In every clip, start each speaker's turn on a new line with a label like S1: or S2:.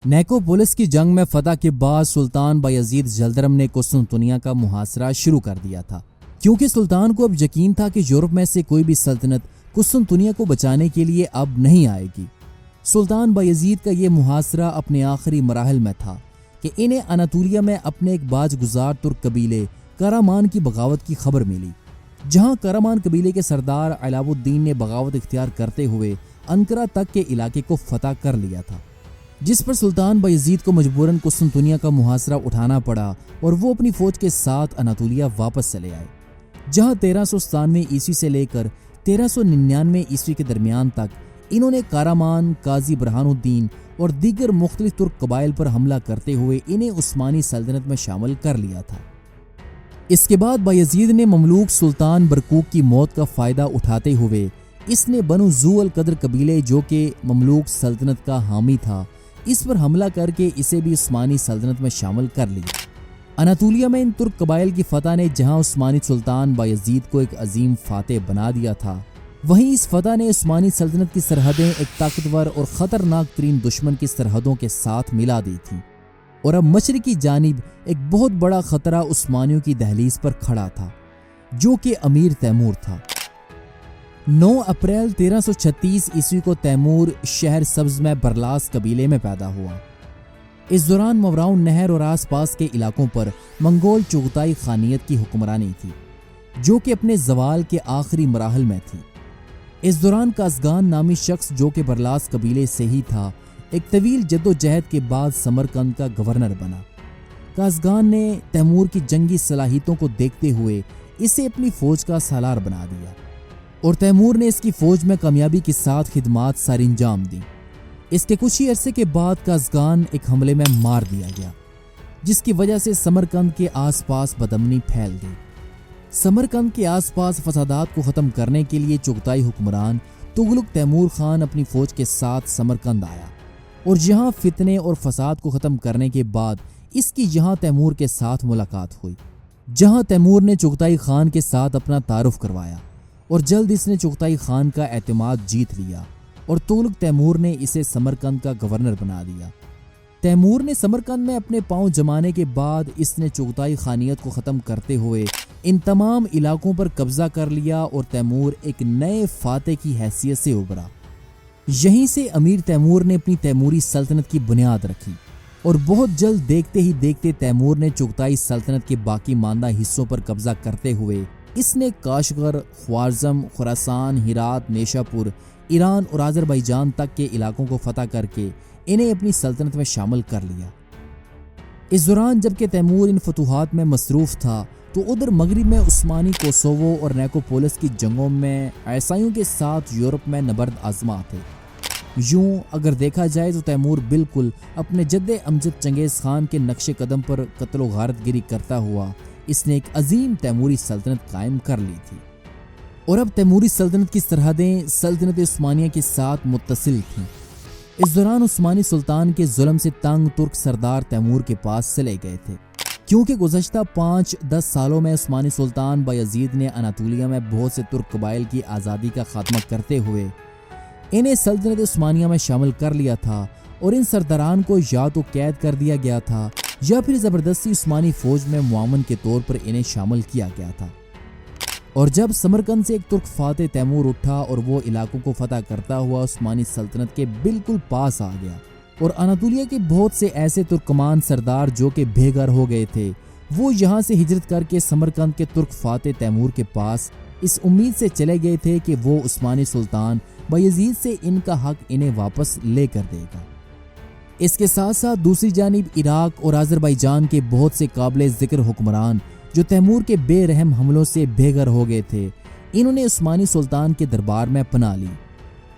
S1: نیکوپولس کی جنگ میں فتح کے بعد سلطان بایزید جلدرم نے قسطنطنیہ کا محاصرہ شروع کر دیا تھا، کیونکہ سلطان کو اب یقین تھا کہ یورپ میں سے کوئی بھی سلطنت قسطنطنیہ کو بچانے کے لیے اب نہیں آئے گی۔ سلطان بایزید کا یہ محاصرہ اپنے آخری مراحل میں تھا کہ انہیں اناطولیہ میں اپنے ایک باج گزار ترک قبیلے کارامان کی بغاوت کی خبر ملی، جہاں کارامان قبیلے کے سردار علاؤ الدین نے بغاوت اختیار کرتے ہوئے انقرہ تک کے علاقے کو فتح کر لیا تھا، جس پر سلطان بایزید کو مجبوراً قسطنطنیہ کا محاصرہ اٹھانا پڑا اور وہ اپنی فوج کے ساتھ اناطولیہ واپس چلے آئے، جہاں 1397 عیسوی سے لے کر 1399 عیسوی کے درمیان تک انہوں نے کارامان، قاضی برہان الدین اور دیگر مختلف ترک قبائل پر حملہ کرتے ہوئے انہیں عثمانی سلطنت میں شامل کر لیا تھا۔ اس کے بعد بایزید نے مملوک سلطان برقوق کی موت کا فائدہ اٹھاتے ہوئے اس نے بنو ذو القدر قبیلے جو کہ مملوک سلطنت کا حامی تھا اس پر حملہ کر کے اسے بھی عثمانی سلطنت میں شامل کر لیا۔ اناطولیہ میں ان ترک قبائل کی فتح نے جہاں عثمانی سلطان بایزید کو ایک عظیم فاتح بنا دیا تھا، وہیں اس فتح نے عثمانی سلطنت کی سرحدیں ایک طاقتور اور خطرناک ترین دشمن کی سرحدوں کے ساتھ ملا دی تھیں، اور اب مشرقی جانب ایک بہت بڑا خطرہ عثمانیوں کی دہلیز پر کھڑا تھا جو کہ امیر تیمور تھا۔ 9 اپریل 1336 عیسوی کو تیمور شہر سبز میں برلاس قبیلے میں پیدا ہوا۔ اس دوران ماوراء النہر اور آس پاس کے علاقوں پر منگول چغتائی خانیت کی حکمرانی تھی جو کہ اپنے زوال کے آخری مراحل میں تھی۔ اس دوران کازگان نامی شخص جو کہ برلاس قبیلے سے ہی تھا ایک طویل جد و جہد کے بعد سمرقند کا گورنر بنا۔ کازگان نے تیمور کی جنگی صلاحیتوں کو دیکھتے ہوئے اسے اپنی فوج کا سالار بنا دیا اور تیمور نے اس کی فوج میں کامیابی کے ساتھ خدمات سر انجام دی۔ اس کے کچھ ہی عرصے کے بعد کازگان ایک حملے میں مار دیا گیا جس کی وجہ سے سمرقند کے آس پاس بدامنی پھیل گئی۔ سمرقند کے آس پاس فسادات کو ختم کرنے کے لیے چغتائی حکمران تغلق تیمور خان اپنی فوج کے ساتھ سمرقند آیا، اور یہاں فتنے اور فساد کو ختم کرنے کے بعد اس کی یہاں تیمور کے ساتھ ملاقات ہوئی، جہاں تیمور نے چغتائی خان کے ساتھ اپنا تعارف کروایا اور جلد اس نے چغتائی خان کا اعتماد جیت لیا اور تغلق تیمور نے اسے سمرقند کا گورنر بنا دیا۔ تیمور نے سمرقند میں اپنے پاؤں جمانے کے بعد اس نے چغتائی خانیت کو ختم کرتے ہوئے ان تمام علاقوں پر قبضہ کر لیا اور تیمور ایک نئے فاتح کی حیثیت سے ابھرا۔ یہیں سے امیر تیمور نے اپنی تیموری سلطنت کی بنیاد رکھی، اور بہت جلد دیکھتے ہی دیکھتے تیمور نے چغتائی سلطنت کے باقی ماندہ حصوں پر قبضہ کرتے ہوئے اس نے کاشغر، خوارزم، خراسان، ہرات، نیشا پور، ایران اور آذربائیجان تک کے علاقوں کو فتح کر کے انہیں اپنی سلطنت میں شامل کر لیا۔ اس دوران جبکہ تیمور ان فتوحات میں مصروف تھا تو ادھر مغرب میں عثمانی کوسوو اور نیکوپولس کی جنگوں میں عیسائیوں کے ساتھ یورپ میں نبرد آزما تھے۔ یوں اگر دیکھا جائے تو تیمور بالکل اپنے جد امجد چنگیز خان کے نقش قدم پر قتل و غارت گری کرتا ہوا اس نے ایک عظیم تیموری سلطنت قائم کر لی تھی، اور اب تیموری سلطنت کی سرحدیں سلطنت عثمانیہ کے ساتھ متصل تھیں۔ اس دوران عثمانی سلطان کے ظلم سے تنگ ترک سردار تیمور کے پاس چلے گئے تھے، کیونکہ گزشتہ 5-10 سالوں میں عثمانی سلطان بایزید نے اناطولیہ میں بہت سے ترک قبائل کی آزادی کا خاتمہ کرتے ہوئے انہیں سلطنت عثمانیہ میں شامل کر لیا تھا، اور ان سرداران کو یا تو قید کر دیا گیا تھا یا پھر زبردستی عثمانی فوج میں معاون کے طور پر انہیں شامل کیا گیا تھا۔ اور جب سمرقند سے ایک ترک فاتح تیمور اٹھا اور وہ علاقوں کو فتح کرتا ہوا عثمانی سلطنت کے بالکل پاس آ گیا، اور اناطولیہ کے بہت سے ایسے ترکمان سردار جو کہ بے گھر ہو گئے تھے وہ یہاں سے ہجرت کر کے سمرقند کے ترک فاتح تیمور کے پاس اس امید سے چلے گئے تھے کہ وہ عثمانی سلطان بایزید سے ان کا حق انہیں واپس لے کر دے گا۔ اس کے ساتھ ساتھ دوسری جانب عراق اور آذربائیجان کے بہت سے قابل ذکر حکمران جو تیمور کے بے رحم حملوں سے بے گھر ہو گئے تھے انہوں نے عثمانی سلطان کے دربار میں پناہ لی۔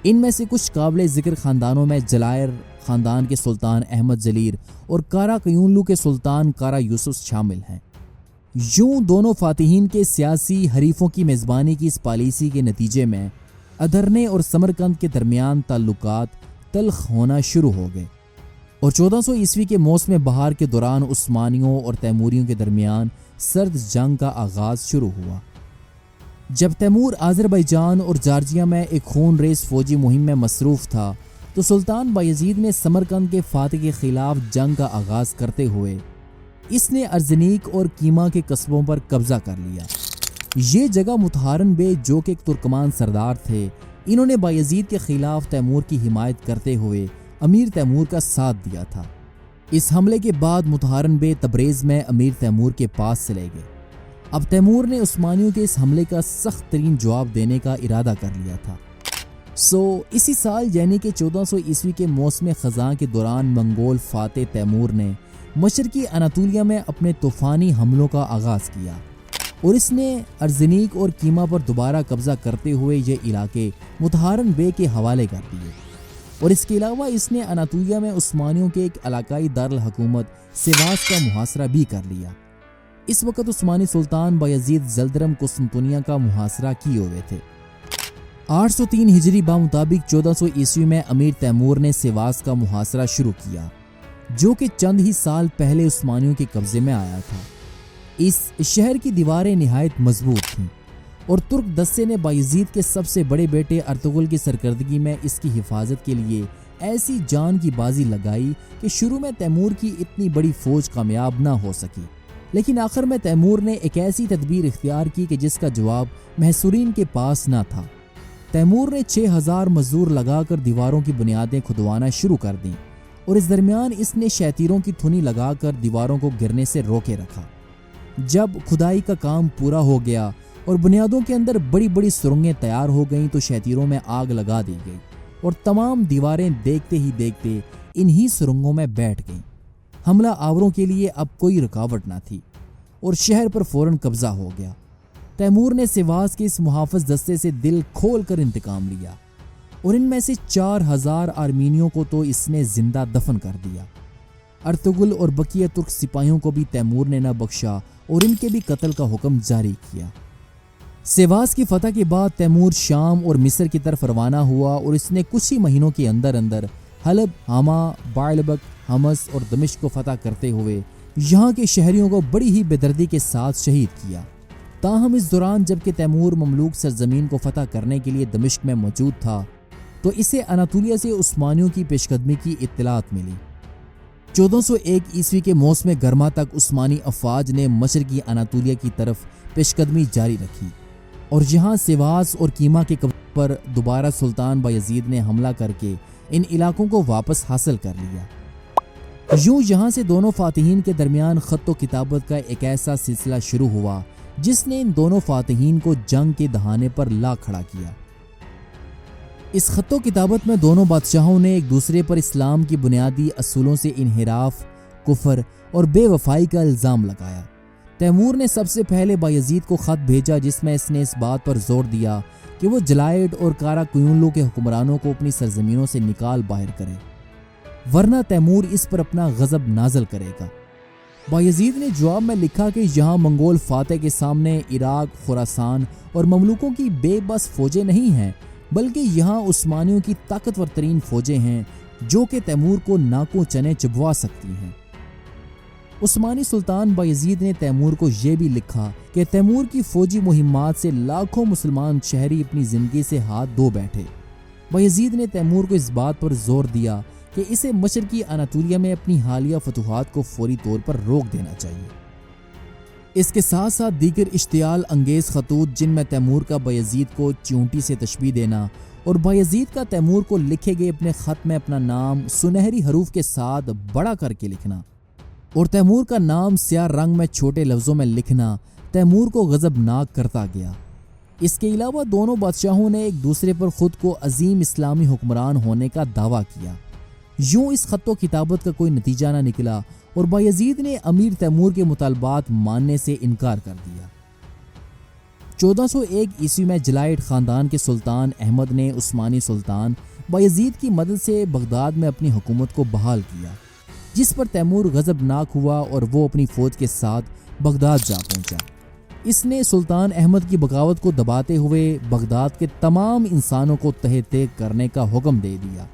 S1: ان میں سے کچھ قابل ذکر خاندانوں میں جلائر خاندان کے سلطان احمد جلیر اور کارا قیونلو کے سلطان کارا یوسف شامل ہیں۔ یوں دونوں فاتحین کے سیاسی حریفوں کی میزبانی کی اس پالیسی کے نتیجے میں ادرنے اور سمرقند کے درمیان تعلقات تلخ ہونا شروع ہو گئے، اور 1400 عیسوی کے موسم بہار کے دوران عثمانیوں اور تیموریوں کے درمیان سرد جنگ کا آغاز شروع ہوا۔ جب تیمور آذربائیجان اور جارجیا میں ایک خون ریز فوجی مہم میں مصروف تھا تو سلطان بایزید نے سمرقند کے فاتح کے خلاف جنگ کا آغاز کرتے ہوئے اس نے ارزنیک اور کیما کے قصبوں پر قبضہ کر لیا۔ یہ جگہ مطہارن بے جو کہ ایک ترکمان سردار تھے، انہوں نے بایزید کے خلاف تیمور کی حمایت کرتے ہوئے امیر تیمور کا ساتھ دیا تھا۔ اس حملے کے بعد مطہارن بے تبریز میں امیر تیمور کے پاس چلے گئے۔ اب تیمور نے عثمانیوں کے اس حملے کا سخت ترین جواب دینے کا ارادہ کر لیا تھا۔ اسی سال یعنی کہ 1400 عیسوی کے موسم خزاں کے دوران منگول فاتح تیمور نے مشرقی اناطولیہ میں اپنے طوفانی حملوں کا آغاز کیا اور اس نے ارزنیک اور کیما پر دوبارہ قبضہ کرتے ہوئے یہ علاقے مطہارن بے کے حوالے کر دیے، اور اس کے علاوہ اس نے اناطولیہ میں عثمانیوں کے ایک علاقائی دارالحکومت سیواس کا محاصرہ بھی کر لیا۔ اس وقت عثمانی سلطان بایزید زلدرم قسطنطنیہ کا محاصرہ کیے ہوئے تھے۔ 803 ہجری بمطابق 1400 عیسوی میں امیر تیمور نے سیواس کا محاصرہ شروع کیا، جو کہ چند ہی سال پہلے عثمانیوں کے قبضے میں آیا تھا۔ اس شہر کی دیواریں نہایت مضبوط تھیں اور ترک دستے نے بایزید کے سب سے بڑے بیٹے ارطغرل کی سرکردگی میں اس کی حفاظت کے لیے ایسی جان کی بازی لگائی کہ شروع میں تیمور کی اتنی بڑی فوج کامیاب نہ ہو سکی، لیکن آخر میں تیمور نے ایک ایسی تدبیر اختیار کی کہ جس کا جواب محصورین کے پاس نہ تھا۔ تیمور نے 6000 مزدور لگا کر دیواروں کی بنیادیں کھدوانا شروع کر دیں، اور اس درمیان اس نے شیطیروں کی تھنی لگا کر دیواروں کو گرنے سے روکے رکھا۔ جب کھدائی کا کام پورا ہو گیا اور بنیادوں کے اندر بڑی بڑی سرنگیں تیار ہو گئیں تو شیطیروں میں آگ لگا دی گئی اور تمام دیواریں دیکھتے ہی دیکھتے انہی سرنگوں میں بیٹھ گئیں۔ حملہ آوروں کے لیے اب کوئی رکاوٹ نہ تھی اور شہر پر فوراً قبضہ ہو گیا۔ تیمور نے سیواس کے اس محافظ دستے سے دل کھول کر انتقام لیا اور ان میں سے 4000 آرمینیوں کو تو اس نے زندہ دفن کر دیا۔ ارطغرل اور بقیہ ترک سپاہیوں کو بھی تیمور نے نہ بخشا اور ان کے بھی قتل کا حکم جاری کیا۔ سیواس کی فتح کے بعد تیمور شام اور مصر کی طرف روانہ ہوا اور اس نے کچھ ہی مہینوں کے اندر اندر حلب، حما، بعلبک، حمص اور دمشق کو فتح کرتے ہوئے یہاں کے شہریوں کو بڑی ہی بے دردی کے ساتھ شہید کیا۔ تاہم اس دوران جبکہ تیمور مملوک سرزمین کو فتح کرنے کے لیے دمشق میں موجود تھا تو اسے اناطولیہ سے عثمانیوں کی پیش قدمی کی اطلاعات ملی۔ 1401 عیسوی کے موسم گرما تک عثمانی افواج نے مشرقی اناطولیہ کی طرف پیش قدمی جاری رکھی اور یہاں سیواس اور کیما کے قبضے پر دوبارہ سلطان بایزید نے حملہ کر کے ان علاقوں کو واپس حاصل کر لیا۔ یوں یہاں سے دونوں فاتحین کے درمیان خط و کتابت کا ایک ایسا سلسلہ شروع ہوا جس نے ان دونوں فاتحین کو جنگ کے دہانے پر لا کھڑا کیا۔ اس خط و کتابت میں دونوں بادشاہوں نے ایک دوسرے پر اسلام کی بنیادی اصولوں سے انحراف، کفر اور بے وفائی کا الزام لگایا۔ تیمور نے سب سے پہلے بایزید کو خط بھیجا جس میں اس نے اس بات پر زور دیا کہ وہ جلائڈ اور کارا کویونلو کے حکمرانوں کو اپنی سرزمینوں سے نکال باہر کرے، ورنہ تیمور اس پر اپنا غضب نازل کرے گا۔ بایزید نے جواب میں لکھا کہ یہاں منگول فاتح کے سامنے عراق، خراسان اور مملوکوں کی بے بس فوجیں نہیں ہیں، بلکہ یہاں عثمانیوں کی طاقتور ترین فوجیں ہیں جو کہ تیمور کو ناکوں چنے چبوا سکتی ہیں۔ عثمانی سلطان بایزید نے تیمور کو یہ بھی لکھا کہ تیمور کی فوجی مہمات سے لاکھوں مسلمان شہری اپنی زندگی سے ہاتھ دھو بیٹھے۔ بایزید نے تیمور کو اس بات پر زور دیا کہ اسے مشرقی اناطولیہ میں اپنی حالیہ فتوحات کو فوری طور پر روک دینا چاہیے۔ اس کے ساتھ ساتھ دیگر اشتعال انگیز خطوط جن میں تیمور کا بایزید کو چیونٹی سے تشبیہ دینا اور بایزید کا تیمور کو لکھے گئے اپنے خط میں اپنا نام سنہری حروف کے ساتھ بڑا کر کے لکھنا اور تیمور کا نام سیاہ رنگ میں چھوٹے لفظوں میں لکھنا تیمور کو غضبناک کرتا گیا۔ اس کے علاوہ دونوں بادشاہوں نے ایک دوسرے پر خود کو عظیم اسلامی حکمران ہونے کا دعویٰ کیا۔ یوں اس خط و کتابت کا کوئی نتیجہ نہ نکلا اور بایزید نے امیر تیمور کے مطالبات ماننے سے انکار کر دیا۔ 1401 عیسوی میں جلائڈ خاندان کے سلطان احمد نے عثمانی سلطان بایزید کی مدد سے بغداد میں اپنی حکومت کو بحال کیا، جس پر تیمور غضبناک ہوا اور وہ اپنی فوج کے ساتھ بغداد جا پہنچا۔ اس نے سلطان احمد کی بغاوت کو دباتے ہوئے بغداد کے تمام انسانوں کو تہہ تیغ کرنے کا حکم دے دیا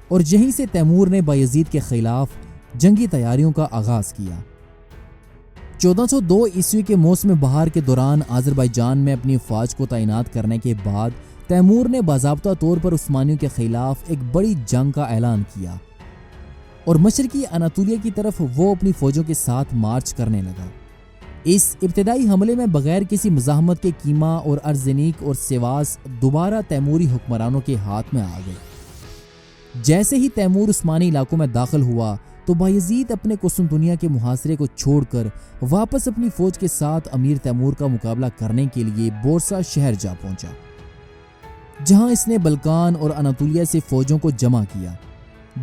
S1: اور یہیں سے تیمور نے بایزید کے خلاف جنگی تیاریوں کا آغاز کیا۔ 1402 عیسوی کے موسم بہار کے دوران آذربائیجان میں اپنی فوج کو تعینات کرنے کے بعد تیمور نے باضابطہ طور پر عثمانیوں کے خلاف ایک بڑی جنگ کا اعلان کیا اور مشرقی اناطولیہ کی طرف وہ اپنی فوجوں کے ساتھ مارچ کرنے لگا۔ اس ابتدائی حملے میں بغیر کسی مزاحمت کے کیما اور ارزنیک اور سیواس دوبارہ تیموری حکمرانوں کے ہاتھ میں آ گئے۔ جیسے ہی تیمور عثمانی علاقوں میں داخل ہوا تو بایزید اپنے قسطنطنیہ کے محاصرے کو چھوڑ کر واپس اپنی فوج کے ساتھ امیر تیمور کا مقابلہ کرنے کے لیے بورسا شہر جا پہنچا، جہاں اس نے بلکان اور اناطولیہ سے فوجوں کو جمع کیا۔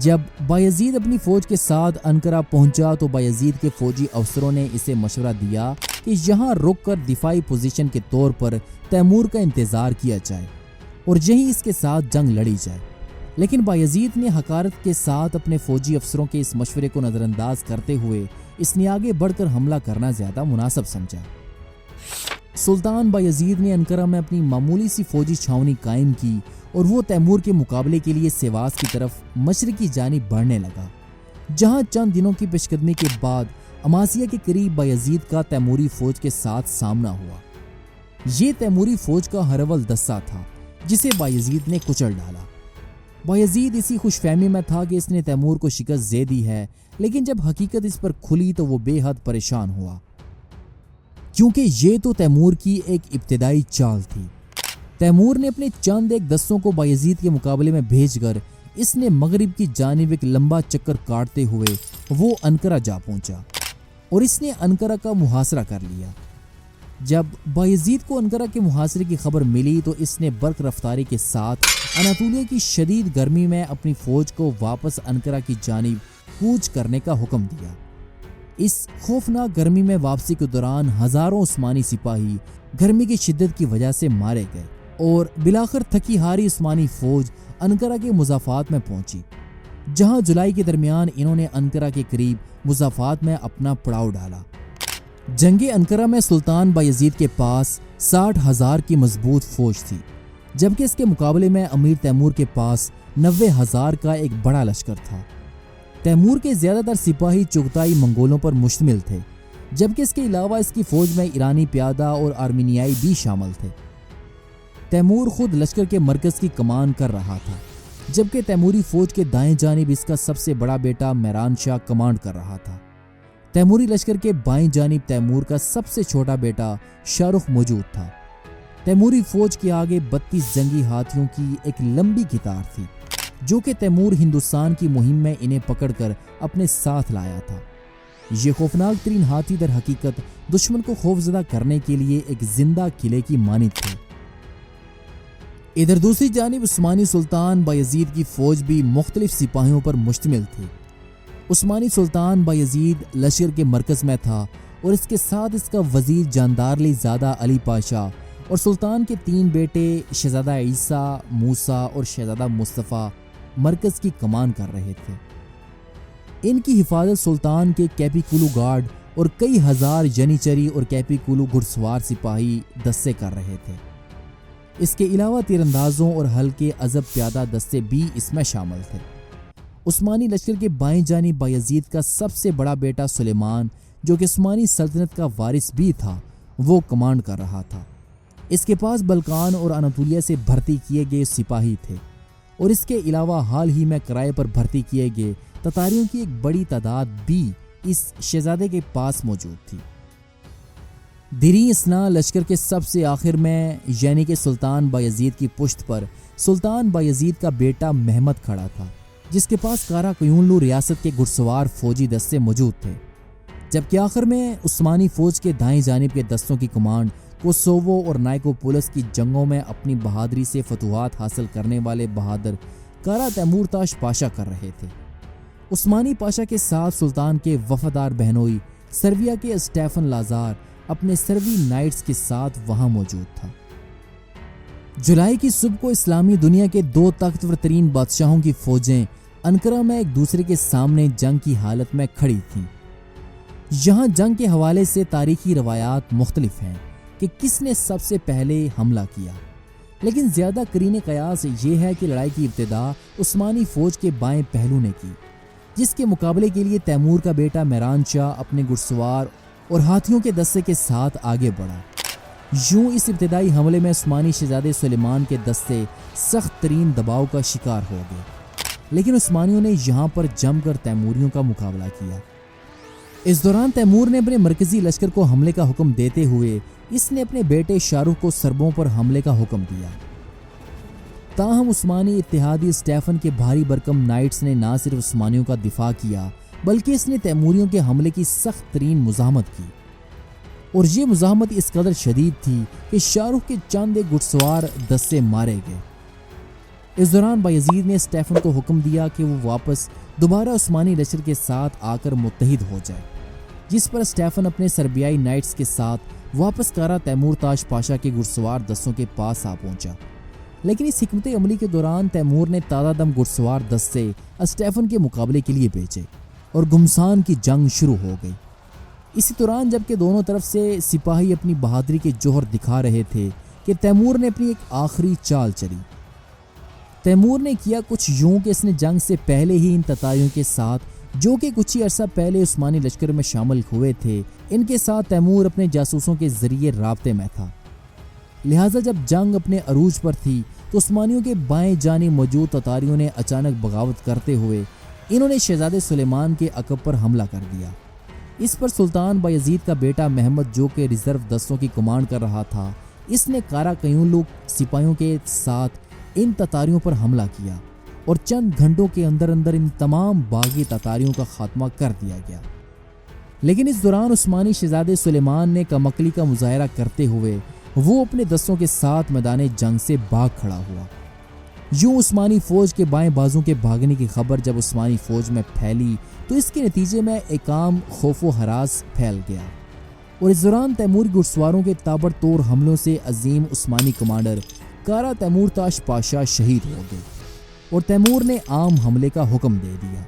S1: جب بایزید اپنی فوج کے ساتھ انقرہ پہنچا تو بایزید کے فوجی افسروں نے اسے مشورہ دیا کہ یہاں رک کر دفاعی پوزیشن کے طور پر تیمور کا انتظار کیا جائے اور یہیں اس کے ساتھ جنگ لڑی جائے، لیکن بایزید نے حقارت کے ساتھ اپنے فوجی افسروں کے اس مشورے کو نظر انداز کرتے ہوئے اس نے آگے بڑھ کر حملہ کرنا زیادہ مناسب سمجھا۔ سلطان بایزید نے انقرہ میں اپنی معمولی سی فوجی چھاونی قائم کی اور وہ تیمور کے مقابلے کے لیے سیواس کی طرف مشرقی جانب بڑھنے لگا، جہاں چند دنوں کی پیش قدمی کے بعد اماسیہ کے قریب بایزید کا تیموری فوج کے ساتھ سامنا ہوا۔ یہ تیموری فوج کا ہرول دستہ تھا جسے بایزید نے کچل ڈالا۔ بایزید اسی خوش فہمی میں تھا کہ اس نے تیمور کو شکست دے دی ہے، لیکن جب حقیقت اس پر کھلی تو وہ بے حد پریشان ہوا، کیونکہ یہ تو تیمور کی ایک ابتدائی چال تھی۔ تیمور نے اپنے چند ایک دستوں کو بایزید کے مقابلے میں بھیج کر اس نے مغرب کی جانب ایک لمبا چکر کاٹتے ہوئے وہ انقرہ جا پہنچا اور اس نے انقرہ کا محاصرہ کر لیا۔ جب بایزید کو انقرہ کے محاصرے کی خبر ملی تو اس نے برق رفتاری کے ساتھ اناطولیہ کی شدید گرمی میں اپنی فوج کو واپس انقرہ کی جانب کوچ کرنے کا حکم دیا۔ اس خوفناک گرمی میں واپسی کے دوران ہزاروں عثمانی سپاہی گرمی کی شدت کی وجہ سے مارے گئے اور بلاخر تھکی ہاری عثمانی فوج انقرہ کے مضافات میں پہنچی، جہاں جولائی کے درمیان انہوں نے انقرہ کے قریب مضافات میں اپنا پڑاؤ ڈالا۔ جنگ انقرہ میں سلطان بایزید کے پاس 60,000 کی مضبوط فوج تھی، جبکہ اس کے مقابلے میں امیر تیمور کے پاس 90,000 کا ایک بڑا لشکر تھا۔ تیمور کے زیادہ تر سپاہی چغتائی منگولوں پر مشتمل تھے، جبکہ اس کے علاوہ اس کی فوج میں ایرانی پیادہ اور آرمینیائی بھی شامل تھے۔ تیمور خود لشکر کے مرکز کی کمان کر رہا تھا، جبکہ تیموری فوج کے دائیں جانب اس کا سب سے بڑا بیٹا میران شاہ کمانڈ کر رہا تھا۔ تیموری لشکر کے بائیں جانب تیمور کا سب سے چھوٹا بیٹا شاہ رخ موجود تھا۔ تیموری فوج کے آگے 32 جنگی ہاتھیوں کی ایک لمبی قطار تھی، جو کہ تیمور ہندوستان کی مہم میں انہیں پکڑ کر اپنے ساتھ لایا تھا۔ یہ خوفناک ترین ہاتھی در حقیقت دشمن کو خوفزدہ کرنے کے لیے ایک زندہ قلعے کی مانند تھے۔ ادھر دوسری جانب عثمانی سلطان بایزید کی فوج بھی مختلف سپاہیوں پر مشتمل تھی۔ عثمانی سلطان بایزید لشکر کے مرکز میں تھا اور اس کے ساتھ اس کا وزیر جاندارلی زادہ علی پاشا اور سلطان کے 3 بیٹے شہزادہ عیسیٰ، موسیٰ اور شہزادہ مصطفیٰ مرکز کی کمان کر رہے تھے۔ ان کی حفاظت سلطان کے کیپی کولو گارڈ اور کئی ہزار جنیچری اور کیپی کولو گھڑ سوار سپاہی دستے کر رہے تھے۔ اس کے علاوہ تیراندازوں اور ہلکے عزب پیادہ دستے بھی اس میں شامل تھے۔ عثمانی لشکر کے بائیں جانب بایزید کا سب سے بڑا بیٹا سلیمان، جو کہ عثمانی سلطنت کا وارث بھی تھا، وہ کمانڈ کر رہا تھا۔ اس کے پاس بلکان اور اناطولیہ سے بھرتی کیے گئے سپاہی تھے اور اس کے علاوہ حال ہی میں کرائے پر بھرتی کیے گئے تتاریوں کی ایک بڑی تعداد بھی اس شہزادے کے پاس موجود تھی۔ دری اسنا لشکر کے سب سے آخر میں یعنی کہ سلطان بایزید کی پشت پر سلطان بایزید کا بیٹا محمد کھڑا تھا، جس کے پاس کارا کیونلو ریاست کے گھڑسوار فوجی دستے موجود تھے، جبکہ آخر میں عثمانی فوج کے دائیں جانب کے دستوں کی کمانڈ کوسوو اور نائکوپولس کی جنگوں میں اپنی بہادری سے فتوحات حاصل کرنے والے بہادر کارا تیمور تاش پاشا کر رہے تھے۔ عثمانی پاشا کے ساتھ سلطان کے وفادار بہنوئی سرویا کے اسٹیفن لازار اپنے سروی نائٹس کے ساتھ وہاں موجود تھا۔ جولائی کی صبح کو اسلامی دنیا کے 2 طاقتور ترین بادشاہوں کی فوجیں انقرہ میں ایک دوسرے کے سامنے جنگ کی حالت میں کھڑی تھیں۔ یہاں جنگ کے حوالے سے تاریخی روایات مختلف ہیں کہ کس نے سب سے پہلے حملہ کیا، لیکن زیادہ قرین قیاس یہ ہے کہ لڑائی کی ابتدا عثمانی فوج کے بائیں پہلو نے کی، جس کے مقابلے کے لیے تیمور کا بیٹا میران شاہ اپنے گھڑسوار اور ہاتھیوں کے دستے کے ساتھ آگے بڑھا۔ یوں اس ابتدائی حملے میں عثمانی شہزادے سلیمان کے دستے سخت ترین دباؤ کا شکار ہو گئے، لیکن عثمانیوں نے یہاں پر جم کر تیموریوں کا مقابلہ کیا۔ اس دوران تیمور نے اپنے مرکزی لشکر کو حملے کا حکم دیتے ہوئے اس نے اپنے بیٹے شاہ رخ کو سربوں پر حملے کا حکم دیا۔ تاہم عثمانی اتحادی اسٹیفن کے بھاری بھرکم نائٹس نے نہ صرف عثمانیوں کا دفاع کیا بلکہ اس نے تیموریوں کے حملے کی سخت ترین مزاحمت کی، اور یہ مزاحمت اس قدر شدید تھی کہ شاہ رخ کے چند گھڑ سوار دستے مارے گئے۔ اس دوران بایزید نے اسٹیفن کو حکم دیا کہ وہ واپس دوبارہ عثمانی لشکر کے ساتھ آ کر متحد ہو جائے، جس پر اسٹیفن اپنے سربیائی نائٹس کے ساتھ واپس کارا تیمور تاش پاشا کے گھڑسوار دستوں کے پاس آ پہنچا۔ لیکن اس حکمت عملی کے دوران تیمور نے تازہ دم گھڑسوار دستے اسٹیفن کے مقابلے کے لیے بھیجے اور گھمسان کی جنگ شروع ہو گئی۔ اسی دوران جبکہ دونوں طرف سے سپاہی اپنی بہادری کے جوہر دکھا رہے تھے کہ تیمور نے اپنی ایک آخری چال چلی۔ تیمور نے کیا کچھ یوں کہ اس نے جنگ سے پہلے ہی ان تتاریوں کے ساتھ، جو کہ کچھ ہی عرصہ پہلے عثمانی لشکر میں شامل ہوئے تھے، ان کے ساتھ تیمور اپنے جاسوسوں کے ذریعے رابطے میں تھا۔ لہٰذا جب جنگ اپنے عروج پر تھی تو عثمانیوں کے بائیں جانب موجود تتاریوں نے اچانک بغاوت کرتے ہوئے انہوں نے شہزادے سلیمان کے عقب پر حملہ کر دیا۔ اس پر سلطان بایزید کا بیٹا محمد، جو کہ ریزرو دستوں کی کمانڈ کر رہا تھا، اس نے کارا کیولوک سپاہیوں کے ساتھ ان تتاریوں پر حملہ کیا اور چند گھنٹوں کے اندر ان تمام باغی تتاریوں کا خاتمہ کر دیا گیا۔ لیکن اس دوران عثمانی شہزادے سلیمان نے کم عقلی کا مظاہرہ کرتے ہوئے وہ اپنے دستوں کے ساتھ میدان جنگ سے بھاگ کھڑا ہوا۔ یوں عثمانی فوج کے بائیں بازوں کے بھاگنے کی خبر جب عثمانی فوج میں پھیلی تو اس کے نتیجے میں ایک عام خوف و ہراس پھیل گیا، اور اس دوران تیموری گھڑسواروں کے تابڑ توڑ حملوں سے عظیم عثمانی کمانڈر کارا تیمور تاش پاشا شہید ہو گئے اور تیمور نے عام حملے کا حکم دے دیا۔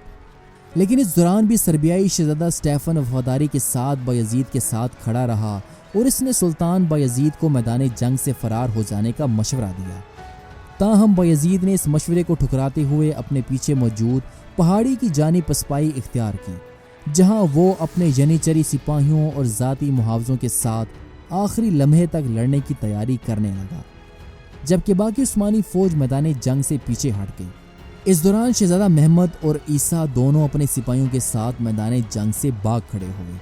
S1: لیکن اس دوران بھی سربیائی شہزادہ اسٹیفن وفاداری کے ساتھ بایزید کے ساتھ کھڑا رہا اور اس نے سلطان بایزید کو میدان جنگ سے فرار ہو جانے کا مشورہ دیا۔ تاہم بایزید نے اس مشورے کو ٹھکراتے ہوئے اپنے پیچھے موجود پہاڑی کی جانب پسپائی اختیار کی، جہاں وہ اپنے ینیچری سپاہیوں اور ذاتی محافظوں کے ساتھ آخری لمحے تک لڑنے کی تیاری کرنے لگا، جبکہ باقی عثمانی فوج میدان جنگ سے پیچھے ہٹ گئی۔ اس دوران شہزادہ محمد اور عیسیٰ دونوں اپنے سپاہیوں کے ساتھ میدان جنگ سے بھاگ کھڑے ہوئے۔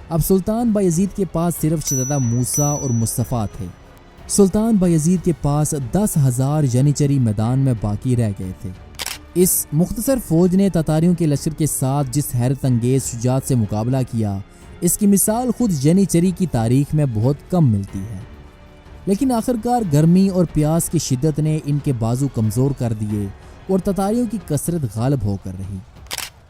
S1: اب سلطان بایزید کے پاس صرف شہزادہ موسیٰ اور مصطفیٰ تھے۔ سلطان بایزید کے پاس 10,000 ینیچری میدان میں باقی رہ گئے تھے۔ اس مختصر فوج نے تتاریوں کے لشکر کے ساتھ جس حیرت انگیز شجاعت سے مقابلہ کیا، اس کی مثال خود ینیچری کی تاریخ میں بہت کم ملتی ہے۔ لیکن آخرکار گرمی اور پیاس کی شدت نے ان کے بازو کمزور کر دیے اور تتاریوں کی کثرت غالب ہو کر رہی۔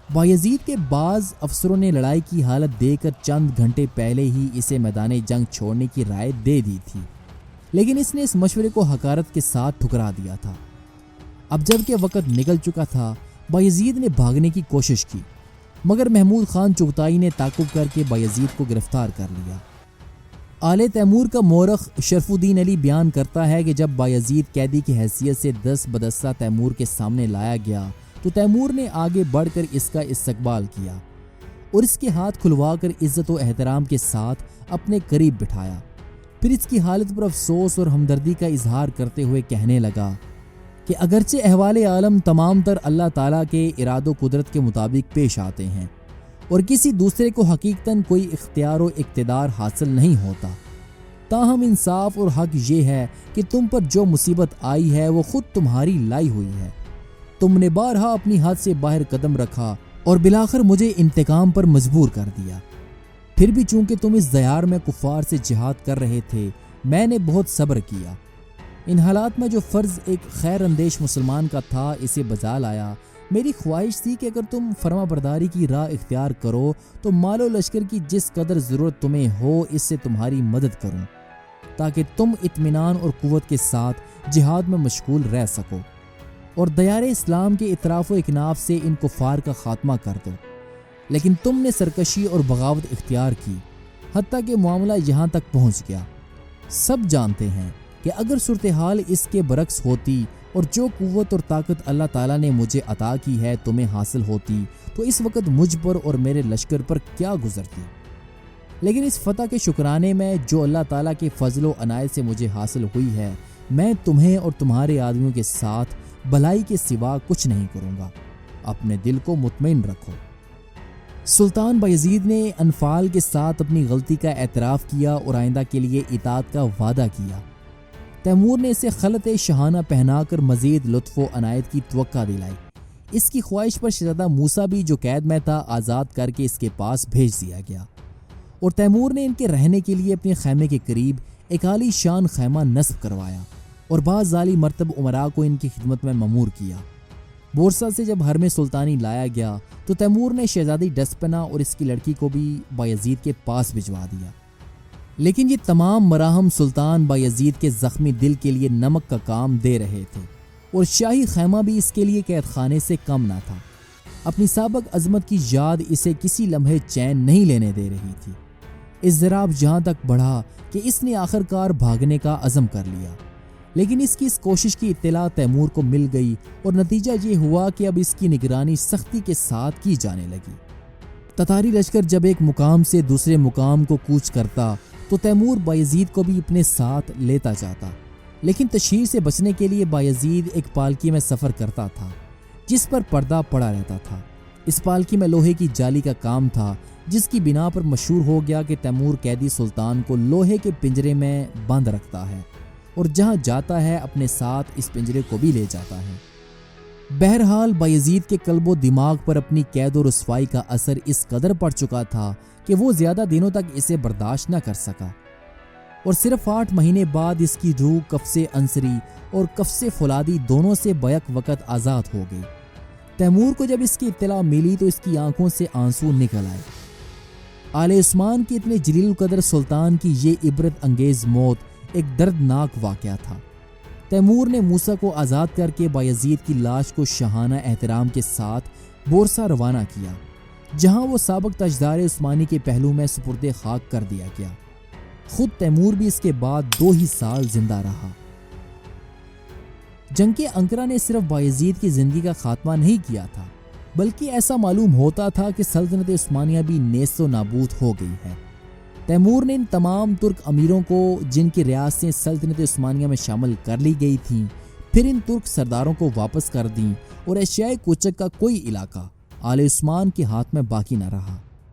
S1: بایزید کے بعض افسروں نے لڑائی کی حالت دے کر چند گھنٹے پہلے ہی اسے میدان جنگ چھوڑنے کی رائے دے دی تھی، لیکن اس نے اس مشورے کو حقارت کے ساتھ ٹھکرا دیا تھا۔ اب جب کہ وقت نکل چکا تھا، بایزید نے بھاگنے کی کوشش کی، مگر محمود خان چغتائی نے تعاقب کر کے بایزید کو گرفتار کر لیا۔ آل تیمور کا مورخ شرف الدین علی بیان کرتا ہے کہ جب بایزید قیدی کی حیثیت سے دست بدستہ تیمور کے سامنے لایا گیا تو تیمور نے آگے بڑھ کر اس کا استقبال کیا اور اس کے ہاتھ کھلوا کر عزت و احترام کے ساتھ اپنے قریب بٹھایا، پھر اس کی حالت پر افسوس اور ہمدردی کا اظہار کرتے ہوئے کہنے لگا کہ اگرچہ احوال عالم تمام تر اللہ تعالیٰ کے اراد و قدرت کے مطابق پیش آتے ہیں اور کسی دوسرے کو حقیقتاً کوئی اختیار و اقتدار حاصل نہیں ہوتا، تاہم انصاف اور حق یہ ہے کہ تم پر جو مصیبت آئی ہے وہ خود تمہاری لائی ہوئی ہے۔ تم نے بارہا اپنی حد سے باہر قدم رکھا اور بالآخر مجھے انتقام پر مجبور کر دیا۔ پھر بھی چونکہ تم اس دیار میں کفار سے جہاد کر رہے تھے، میں نے بہت صبر کیا۔ ان حالات میں جو فرض ایک خیر اندیش مسلمان کا تھا اسے بجا لایا۔ میری خواہش تھی کہ اگر تم فرما برداری کی راہ اختیار کرو تو مال و لشکر کی جس قدر ضرورت تمہیں ہو اس سے تمہاری مدد کروں، تاکہ تم اطمینان اور قوت کے ساتھ جہاد میں مشغول رہ سکو اور دیار اسلام کے اطراف و اکناف سے ان کفار کا خاتمہ کر دو۔ لیکن تم نے سرکشی اور بغاوت اختیار کی، حتیٰ کہ معاملہ یہاں تک پہنچ گیا۔ سب جانتے ہیں کہ اگر صورتحال اس کے برعکس ہوتی اور جو قوت اور طاقت اللہ تعالیٰ نے مجھے عطا کی ہے تمہیں حاصل ہوتی تو اس وقت مجھ پر اور میرے لشکر پر کیا گزرتی۔ لیکن اس فتح کے شکرانے میں جو اللہ تعالیٰ کے فضل و عنایت سے مجھے حاصل ہوئی ہے، میں تمہیں اور تمہارے آدمیوں کے ساتھ بھلائی کے سوا کچھ نہیں کروں گا، اپنے دل کو مطمئن رکھو۔ سلطان بایزید نے انفال کے ساتھ اپنی غلطی کا اعتراف کیا اور آئندہ کے لیے اطاعت کا وعدہ کیا۔ تیمور نے اسے خلعت شاہانہ پہنا کر مزید لطف و عنایت کی توقع دلائی۔ اس کی خواہش پر شہزادہ موسیٰ بھی جو قید میں تھا آزاد کر کے اس کے پاس بھیج دیا گیا، اور تیمور نے ان کے رہنے کے لیے اپنے خیمے کے قریب ایک عالی شان خیمہ نصب کروایا اور بعض ذالی مرتب امراء کو ان کی خدمت میں مامور کیا۔ بورسا سے جب حرم سلطانی لایا گیا تو تیمور نے شہزادی ڈسپنا اور اس کی لڑکی کو بھی بایزید کے پاس بھجوا دیا، لیکن یہ تمام مراحم سلطان بایزید کے زخمی دل کے لیے نمک کا کام دے رہے تھے، اور شاہی خیمہ بھی اس کے لیے قید خانے سے کم نہ تھا۔ اپنی سابق عظمت کی یاد اسے کسی لمحے چین نہیں لینے دے رہی تھی۔ اضطراب جہاں تک بڑھا کہ اس نے آخر کار بھاگنے کا عزم کر لیا، لیکن اس کی اس کوشش کی اطلاع تیمور کو مل گئی اور نتیجہ یہ ہوا کہ اب اس کی نگرانی سختی کے ساتھ کی جانے لگی۔ تتاری لشکر جب ایک مقام سے دوسرے مقام کو کوچ کرتا تو تیمور بایزید کو بھی اپنے ساتھ لیتا جاتا، لیکن تشہیر سے بچنے کے لیے بایزید ایک پالکی میں سفر کرتا تھا جس پر پردہ پڑا رہتا تھا۔ اس پالکی میں لوہے کی جالی کا کام تھا، جس کی بنا پر مشہور ہو گیا کہ تیمور قیدی سلطان کو لوہے کے پنجرے میں بند رکھتا ہے اور جہاں جاتا ہے اپنے ساتھ اس پنجرے کو بھی لے جاتا ہے۔ بہرحال بایزید کے قلب و دماغ پر اپنی قید و رسوائی کا اثر اس قدر پڑ چکا تھا کہ وہ زیادہ دنوں تک اسے برداشت نہ کر سکا، اور صرف 8 مہینے بعد اس کی روح قفس عنصری اور قفس فولادی دونوں سے بیک وقت آزاد ہو گئی۔ تیمور کو جب اس کی اطلاع ملی تو اس کی آنکھوں سے آنسو نکل آئے۔ آل عثمان کی اتنے جلیل القدر سلطان کی یہ عبرت انگیز موت ایک دردناک واقعہ تھا۔ تیمور نے موسیٰ کو آزاد کر کے بایزید کی لاش کو شاہانہ احترام کے ساتھ بورسا روانہ کیا، جہاں وہ سابق تاجدار عثمانی کے پہلو میں سپرد خاک کر دیا گیا۔ خود تیمور بھی اس کے بعد 2 ہی سال زندہ رہا۔ جنگ انقرہ نے صرف بایزید کی زندگی کا خاتمہ نہیں کیا تھا، بلکہ ایسا معلوم ہوتا تھا کہ سلطنت عثمانیہ بھی نیست و نابود ہو گئی ہے۔ تیمور نے ان تمام ترک امیروں کو جن کی ریاستیں سلطنت عثمانیہ میں شامل کر لی گئی تھیں، پھر ان ترک سرداروں کو واپس کر دیں، اور ایشیائے کوچک کا کوئی علاقہ آل عثمان کے ہاتھ میں باقی نہ رہا۔